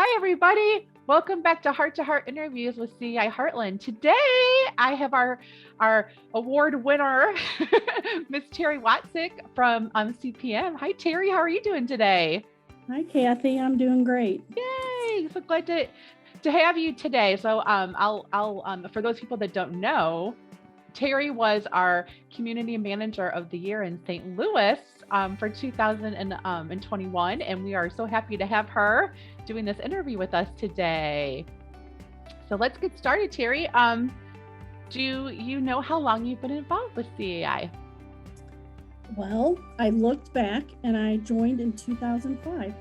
Hi, everybody. Welcome back to Heart Interviews with CEI Heartland. Today, I have our award winner, Miss Terry Watsek from CPM. Hi, Terry. How are you doing today? Hi, Kathy. I'm doing great. Yay! So glad to have you today. So, I'll for those people that don't know, Terry was our Community Manager of the Year in St. Louis for 2021, and we are so happy to have her doing this interview with us today. So let's get started, Terry. Do you know how long you've been involved with CEI? Well, I looked back and I joined in 2005.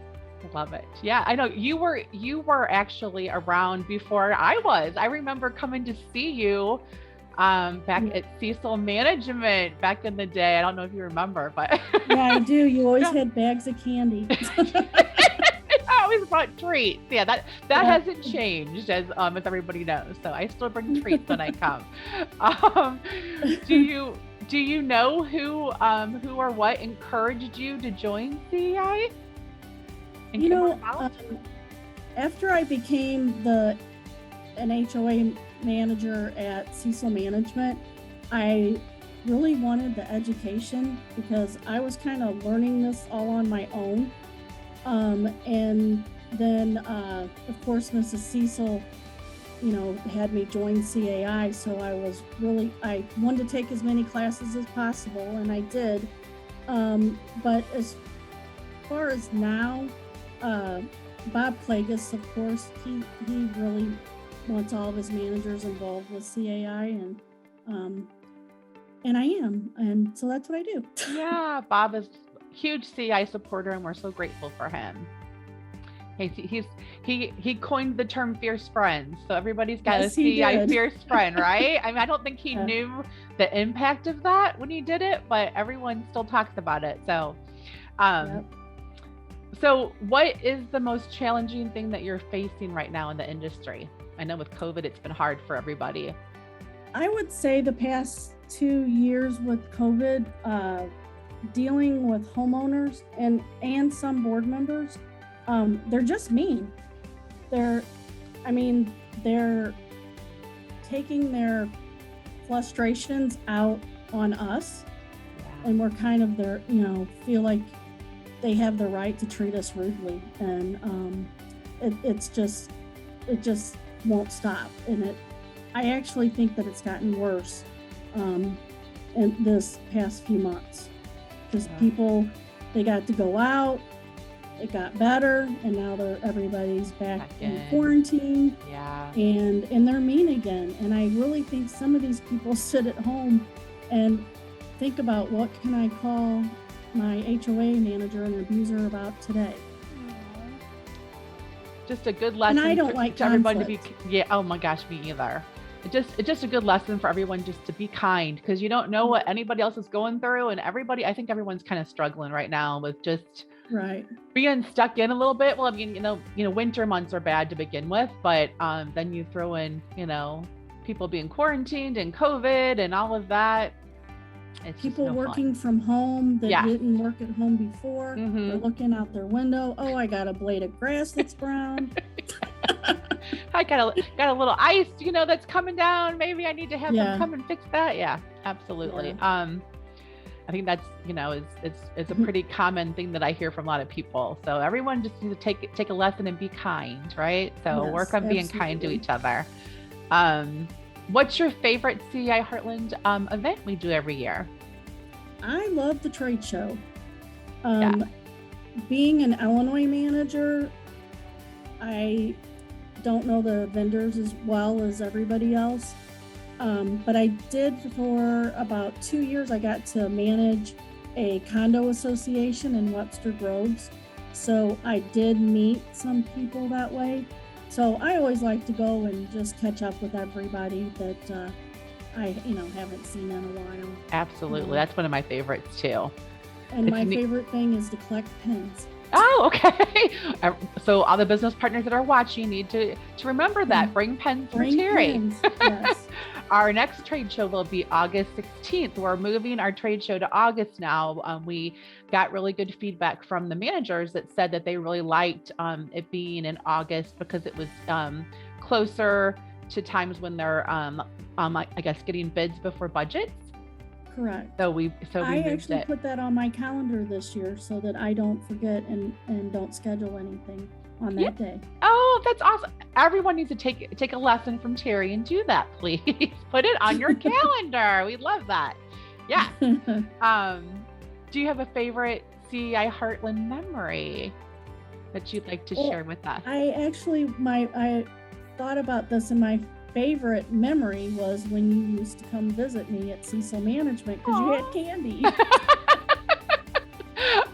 Love it. Yeah, I know you were actually around before I was. I remember coming to see you back at Cecil Management back in the day. I don't know if you remember, but yeah, I do. You always had bags of candy. I always brought treats. Yeah, that hasn't changed, as everybody knows. So I still bring treats when I come. Do you know who or what encouraged you to join CEI? After I became an HOA manager at Cecil Management, I really wanted the education because I was kind of learning this all on my own. And then, of course, Mrs. Cecil, had me join CAI. So I wanted to take as many classes as possible, and I did. But as far as now, Bob Plagas, of course, he really wants all of his managers involved with CAI, and I am, and so that's what I do. Yeah, Bob is a huge CI supporter, and we're so grateful for him. He coined the term fierce friends, so everybody's got a CI fierce friend, right? I mean, I don't think he knew the impact of that when he did it, but everyone still talks about it. So, So what is the most challenging thing that you're facing right now in the industry? I know with COVID, it's been hard for everybody. I would say the past 2 years with COVID, dealing with homeowners and some board members, they're just mean. They're taking their frustrations out on us, and we're kind of feel like they have the right to treat us rudely, and it just won't stop. And I actually think that it's gotten worse in this past few months because people, they got to go out, it got better, and now everybody's back in quarantine. Yeah. And they're mean again. And I really think some of these people sit at home and think about, what can I call my HOA manager an abuser about today? Just a good lesson. And I don't like to everyone to be. Yeah. Oh my gosh, me either. It's just a good lesson for everyone just to be kind, because you don't know what anybody else is going through, and I think everyone's kind of struggling right now with just being stuck in a little bit. Well, I mean, winter months are bad to begin with, but then you throw in, people being quarantined and COVID and all of that. It's people working from home that didn't work at home before. They're looking out their window. Oh, I got a blade of grass that's brown. I got a little ice, that's coming down. Maybe I need to have them come and fix that. Yeah, absolutely. Yeah. I think that's, it's a pretty common thing that I hear from a lot of people. So everyone just needs to take a lesson and be kind, right? So work on being kind to each other. What's your favorite CEI Heartland event we do every year? I love the trade show. Being an Illinois manager, I don't know the vendors as well as everybody else. But I did for about 2 years, I got to manage a condo association in Webster Groves. So I did meet some people that way. So I always like to go and just catch up with everybody that I haven't seen in a while. Absolutely. That's one of my favorites too. And my favorite thing is to collect pins. Oh, okay. So all the business partners that are watching need to remember that. Bring pens for Terry. Pens. Yes. Our next trade show will be August 16th. We're moving our trade show to August now. We got really good feedback from the managers that said that they really liked it being in August because it was closer to times when they're, I guess, getting bids before budgets. Correct. So we I actually put that on my calendar this year so that I don't forget and don't schedule anything on that day. Oh, that's awesome. Everyone needs to take a lesson from Terry and do that, please. Put it on your calendar. We love that. Yeah. Do you have a favorite CEI Heartland memory that you'd like to share with us? I thought about this, and my favorite memory was when you used to come visit me at Cecil Management because you had candy.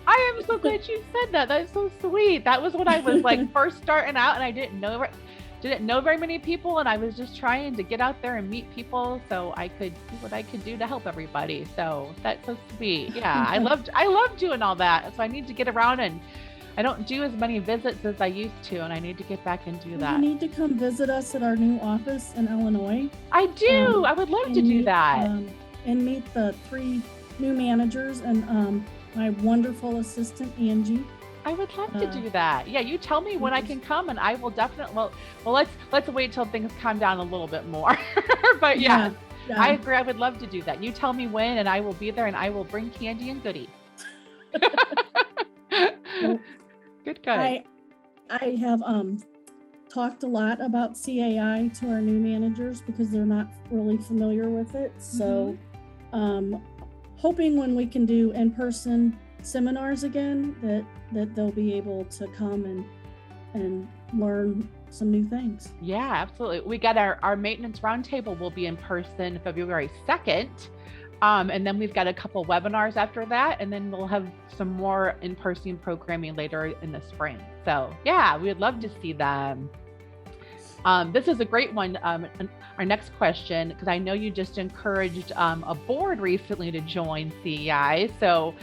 I am so glad you said that. That's so sweet. That was when I was like first starting out, and I didn't know very many people, and I was just trying to get out there and meet people so I could see what I could do to help everybody. So that's so sweet. Yeah, I loved doing all that. So I need to get around, and I don't do as many visits as I used to, and I need to get back and do that. You need to come visit us at our new office in Illinois. I do. I would love to do that. And meet the 3 new managers and my wonderful assistant, Angie. I would love to do that. Yeah, you tell me when I can come, and I will definitely. Well, let's wait till things calm down a little bit more. But yeah, I agree. I would love to do that. You tell me when, and I will be there, and I will bring candy and goodies. Good. I have talked a lot about CAI to our new managers because they're not really familiar with it. So hoping when we can do in-person seminars again that they'll be able to come and learn some new things. Yeah, absolutely. We got our maintenance roundtable will be in person February 2nd. And then we've got a couple webinars after that, and then we'll have some more in-person programming later in the spring. So yeah, we would love to see them. This is a great one. Our next question, because I know you just encouraged a board recently to join CEI. So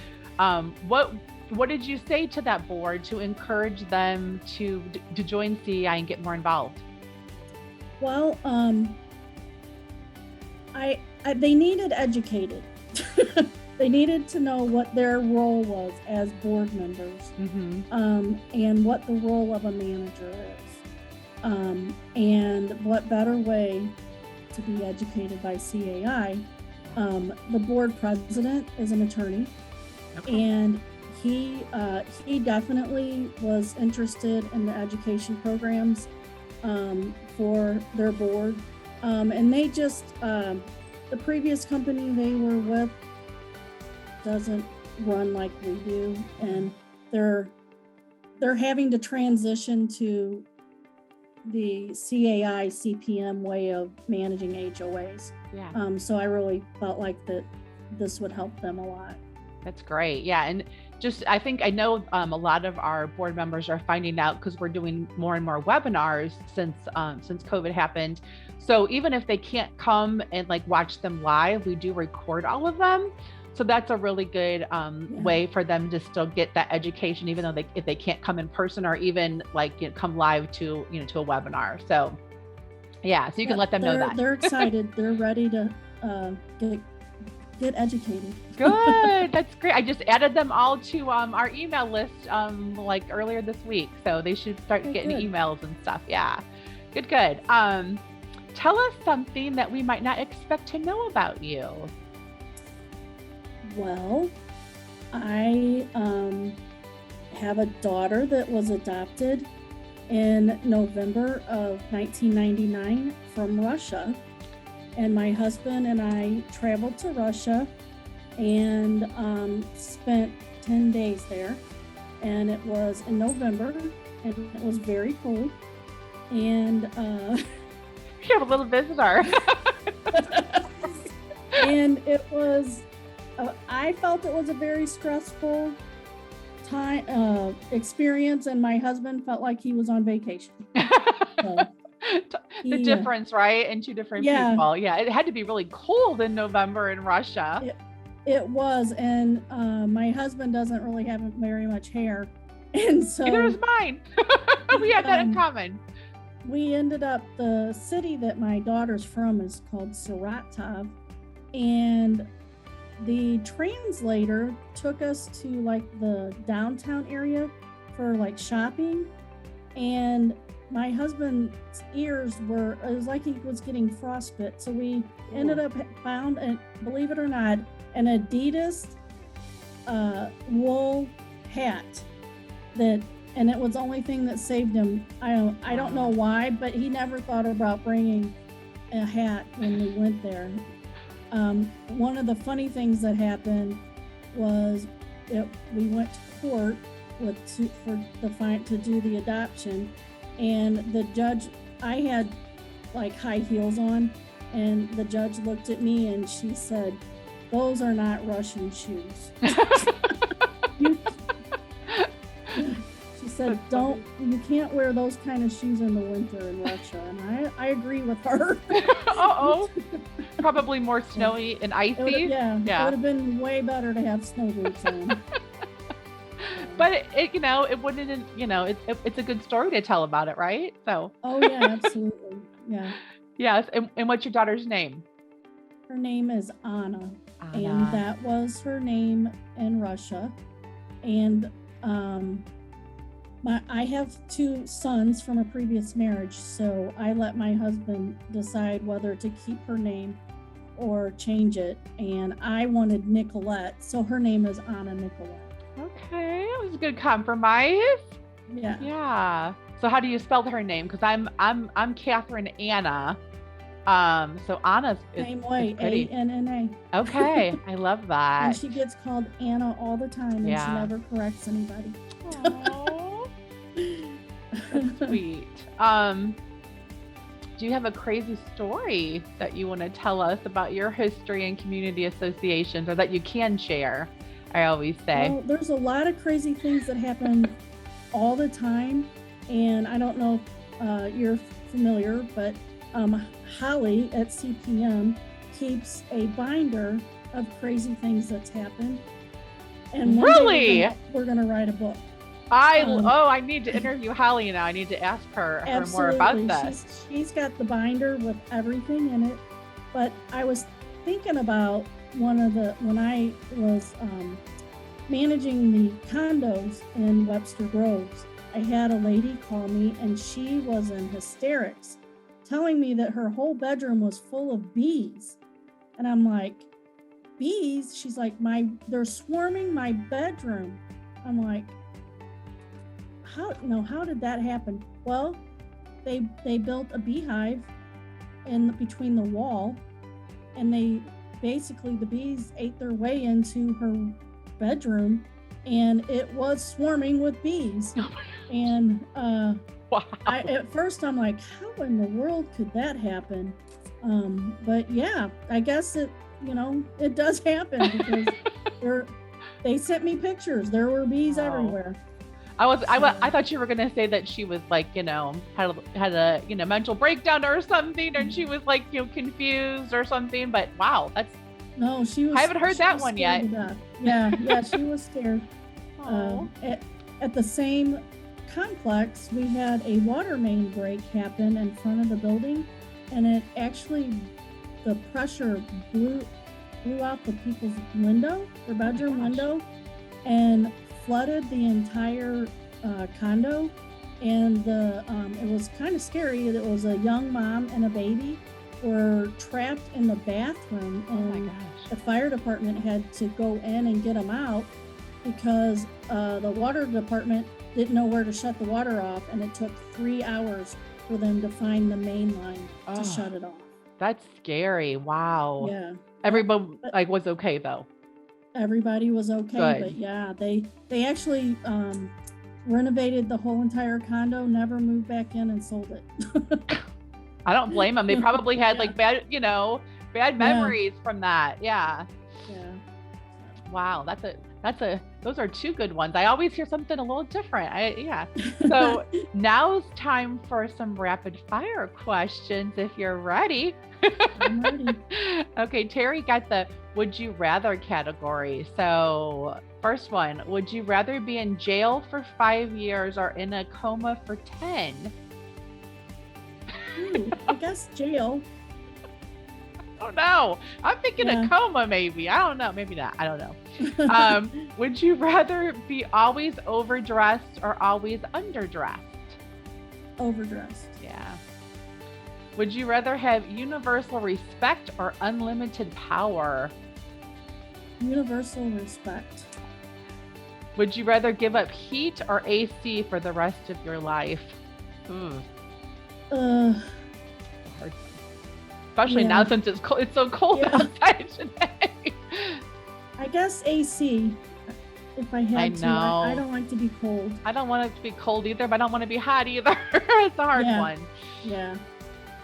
what did you say to that board to encourage them to join CEI and get more involved? Well, they needed educated. They needed to know what their role was as board members, and what the role of a manager is, and what better way to be educated by CAI. The board president is an attorney, and he definitely was interested in the education programs for their board, and they just the previous company they were with doesn't run like we do, and they're having to transition to the CAI CPM way of managing HOAs. Yeah. So I really felt like that this would help them a lot. That's great. Yeah. And just, I know a lot of our board members are finding out because we're doing more and more webinars since COVID happened. So even if they can't come and like watch them live, we do record all of them. So that's a really good way for them to still get that education, even though if they can't come in person or even like come live to to a webinar. So yeah, so you can let them know that. They're excited. They're ready to get educated. Good. That's great. I just added them all to our email list like earlier this week. So they should start getting emails and stuff. Yeah. Good. Tell us something that we might not expect to know about you. Well, I have a daughter that was adopted in November of 1999 from Russia. And my husband and I traveled to Russia and spent 10 days there. And it was in November, and it was very cold. And you have a little visitor. And it was, I felt it was a very stressful time experience, and my husband felt like he was on vacation. So, the difference, right? And two different people. Yeah, it had to be really cold in November in Russia. It was, and my husband doesn't really have very much hair, And so Neither is mine. We had that in common. We ended up, the city that my daughter's from is called Saratov, and the translator took us to like the downtown area for like shopping, and my husband's ears were, it was like he was getting frostbite. So we ended up found, and believe it or not, an Adidas wool hat that, and it was the only thing that saved him. I don't know why, but he never thought about bringing a hat when we went there. One of the funny things that happened was we went to court to do the adoption, and the judge, I had like high heels on, and the judge looked at me and she said, "Those are not Russian shoes." She said, you can't wear those kind of shoes in the winter in Russia. And I agree with her. Uh-oh. Probably more snowy and icy. It would have been way better to have snow boots on. But it wouldn't, it's a good story to tell about it, right? So. Oh yeah, absolutely. Yeah. Yes. And what's your daughter's name? Her name is Anna. And that was her name in Russia. And I have 2 sons from a previous marriage, so I let my husband decide whether to keep her name or change it. And I wanted Nicolette, so her name is Anna Nicolette. Okay, that was a good compromise. Yeah. Yeah. So how do you spell her name? Because I'm Catherine Anna. So Anna's same way, Anna. Okay, I love that. And she gets called Anna all the time, and she never corrects anybody. Aww. That's sweet. Do you have a crazy story that you want to tell us about your history and community associations, or that you can share? I always say. Well, there's a lot of crazy things that happen all the time, and I don't know if you're familiar, but Holly at CPM keeps a binder of crazy things that's happened. And really, we're gonna write a book. I need to interview Holly now. I need to ask her more about this. She's got the binder with everything in it. But I was thinking about when I was managing the condos in Webster Groves, I had a lady call me, and she was in hysterics, telling me that her whole bedroom was full of bees. And I'm like, bees? She's like, they're swarming my bedroom. I'm like, how did that happen? Well, they built a beehive between the wall, and the bees ate their way into her bedroom, and it was swarming with bees. And wow. At first I'm like, how in the world could that happen? But yeah, I guess it does happen, because they sent me pictures. There were bees everywhere. I thought you were going to say that she was like, had a mental breakdown or something, and she was like, confused or something. But wow, no, she was. I haven't heard that one yet. Yeah, she was scared. At the same complex, we had a water main break happen in front of the building, and it actually, the pressure blew out the people's their bedroom window, and flooded the entire condo. And it was kind of scary. It was a young mom and a baby were trapped in the bathroom, and the fire department had to go in and get them out, because the water department didn't know where to shut the water off, and it took 3 hours for them to find the main line to shut it off. That's scary. Wow. Yeah. Everybody was okay though. Everybody was okay. Good. But yeah, they actually renovated the whole entire condo, never moved back in, and sold it. I don't blame them. They probably had bad memories from that. Yeah. Yeah. Wow, those are two good ones. I always hear something a little different. Yeah. So now's time for some rapid fire questions if you're ready. I'm ready. Okay, Terry got the would you rather category. So first one, would you rather be in jail for 5 years or in a coma for 10? I guess jail. Oh no, I'm thinking a coma maybe. I don't know, maybe not. I don't know. Would you rather be always overdressed or always underdressed? Overdressed. Yeah. Would you rather have universal respect or unlimited power? Universal respect. Would you rather give up heat or AC for the rest of your life? Hard. Especially now since it's cold, it's so cold outside today. I guess AC. If I had to, I don't like to be cold. I don't want it to be cold either, but I don't want to be hot either. It's a hard one. Yeah.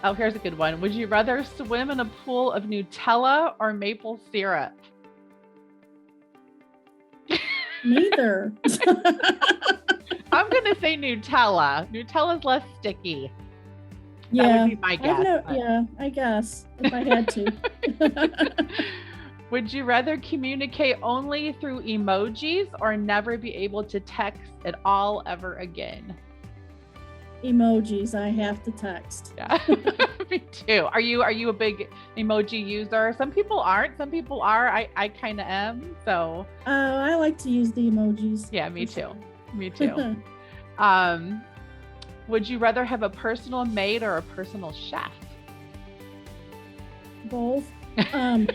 Oh, here's a good one. Would you rather swim in a pool of Nutella or maple syrup? Neither. I'm going to say Nutella. Nutella's less sticky. Yeah. That would be my guess. I guess if I had to. Would you rather communicate only through emojis or never be able to text at all ever again? Emojis. I have to text. Yeah, me too. Are you a big emoji user? Some people aren't. Some people are. I kind of am. So. I like to use the emojis. Yeah, me too. Sure. Me too. Would you rather have a personal maid or a personal chef? Both. I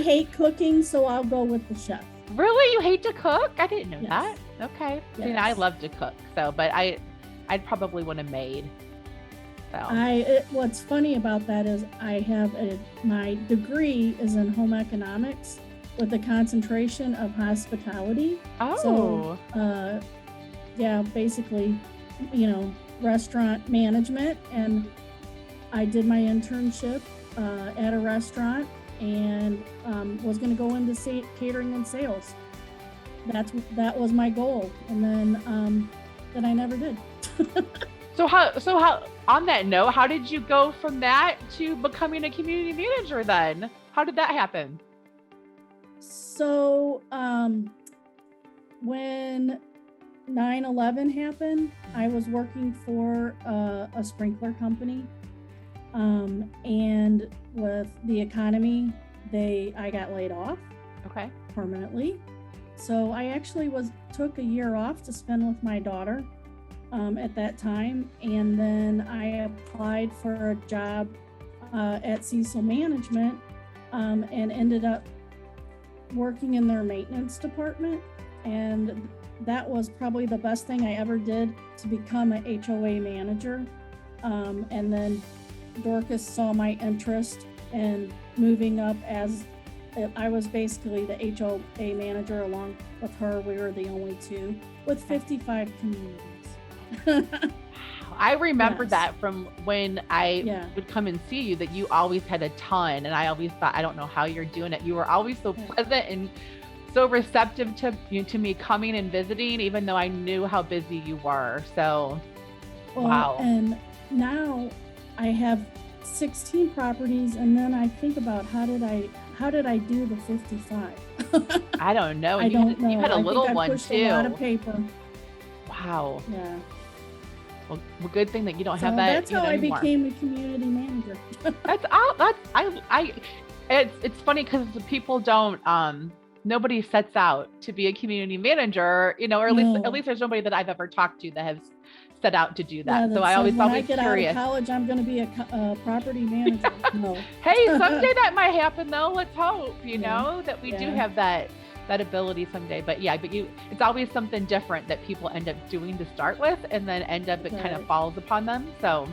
hate cooking, so I'll go with the chef. Really? You hate to cook? I didn't know Yes. that. Okay. Yes. You know, I love to cook, but I'd probably want a maid. So. What's funny about that is I have my degree is in home economics with a concentration of hospitality. Oh. So, basically, restaurant management, and I did my internship at a restaurant and was going to go into catering and sales. That was my goal, and then I never did. So how on that note, how did you go from that to becoming a community manager then? How did that happen? So when 9/11 happened, I was working for a sprinkler company, and with the economy, I got laid off. Okay. Permanently. So I actually took a year off to spend with my daughter at that time, and then I applied for a job at Cecil Management and ended up working in their maintenance department, and that was probably the best thing I ever did to become an HOA manager. And then Dorcas saw my interest in moving up, as I was basically the HOA manager along with her. We were the only two with 55 communities. I remember that from when I would come and see you, that you always had a ton, and I always thought, I don't know how you're doing it. You were always so pleasant and so receptive to me coming and visiting, even though I knew how busy you were. So, wow. And now I have 16 properties, and then I think about how did I do the 55? I don't know. I don't know. You had a little one pushed too. A lot of paper. Wow. Yeah. Well, good thing that you don't have that. That's how I became a community manager. It's funny because people don't. Nobody sets out to be a community manager, or at least there's nobody that I've ever talked to that has set out to do that. So I always when thought I get curious. Out of college, I'm going to be a property manager. No. Hey, someday that might happen though. Let's hope, that we do have that ability someday. But it's always something different that people end up doing to start with, and then it kind of falls upon them. So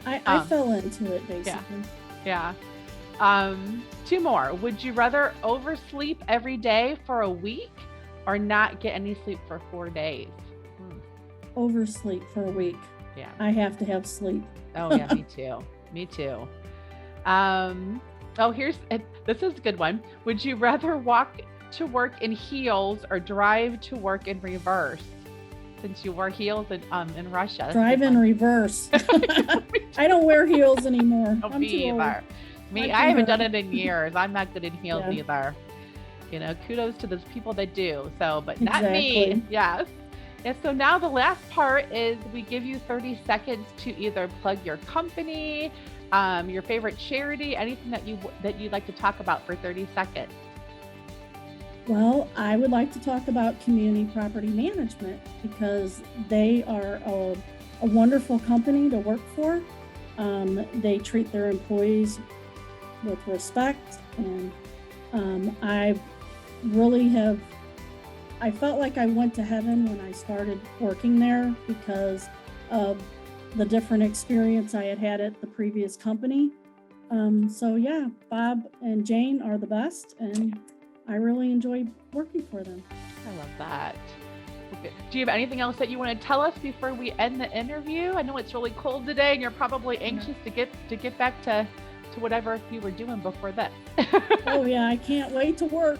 I fell into it basically. Yeah. Two more. Would you rather oversleep every day for a week or not get any sleep for 4 days? Oversleep for a week. Yeah. I have to have sleep. Oh yeah, me too. Me too. Oh, this is a good one. Would you rather walk to work in heels or drive to work in reverse? Since you wore heels in Russia. Drive in reverse. I don't wear heels anymore. Oh, I'm too old. I haven't done it in years. I'm not good in heels Yeah. either. Kudos to those people that do. So, but not Exactly. me. Yes. And so now the last part is we give you 30 seconds to either plug your company, your favorite charity, anything that you'd like to talk about for 30 seconds. Well, I would like to talk about community property management because they are a wonderful company to work for. They treat their employees with respect, and I felt like I went to heaven when I started working there because of the different experience I had at the previous company. So yeah, Bob and Jane are the best, and I really enjoy working for them. I love that. Okay. Do you have anything else that you want to tell us before we end the interview? I know it's really cold today, and you're probably anxious to get back to whatever you were doing before this. Oh yeah, I can't wait to work.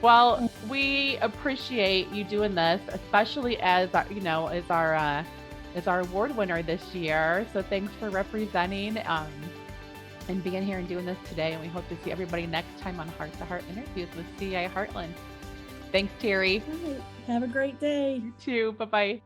Well, we appreciate you doing this, especially as our award winner this year. So thanks for representing and being here and doing this today. And we hope to see everybody next time on Heart to Heart Interviews with CA Heartland. Thanks, Terry. Have a great day. You too. Bye-bye.